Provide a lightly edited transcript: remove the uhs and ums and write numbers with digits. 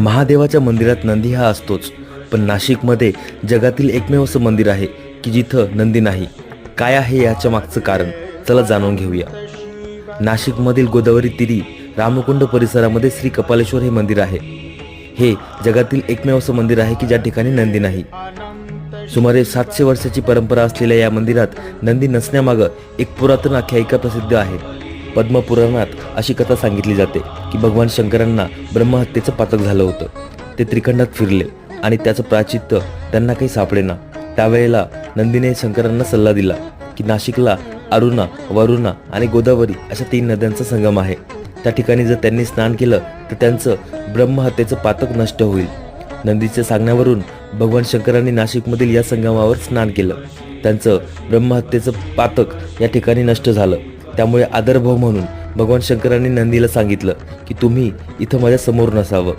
महादेवाच्या मंदिरात नंदी हा असतोच, पण नाशिकमध्ये जगातील एकमेव असं मंदिर आहे की जिथं नंदी नाही. काय आहे याच्या मागचं कारण, चला जाणून घेऊया. नाशिकमधील गोदावरी तीरी रामकुंड परिसरामध्ये श्री कपालेश्वर हे मंदिर आहे. हे जगातील एकमेव असं मंदिर आहे की ज्या ठिकाणी नंदी नाही. सुमारे 700 वर्षाची परंपरा असलेल्या या मंदिरात नंदी नसण्यामागं एक पुरातन आख्यायिका प्रसिद्ध आहे. पद्मपुराणात अशी कथा सांगितली जाते की भगवान शंकरांना ब्रह्महत्येचं पातक झालं होतं. ते त्रिखंडात फिरले आणि त्याचं प्रायश्चित्त त्यांना काही सापडेना. त्यावेळेला नंदीने शंकरांना सल्ला दिला की नाशिकला अरुणा, वरुणा आणि गोदावरी अशा 3 नद्यांचा संगम आहे. त्या ठिकाणी जर त्यांनी स्नान केलं तर त्यांचं ब्रह्महत्येचं पातक नष्ट होईल. नंदीच्या सांगण्यावरून भगवान शंकरांनी नाशिकमधील या संगमावर स्नान केलं. त्यांचं ब्रह्महत्येचं पातक या ठिकाणी नष्ट झालं. त्यामुळे आदरभाव म्हणून भगवान शंकरांनी नंदीला सांगितलं की तुम्ही इथं माझ्या समोर नसावं.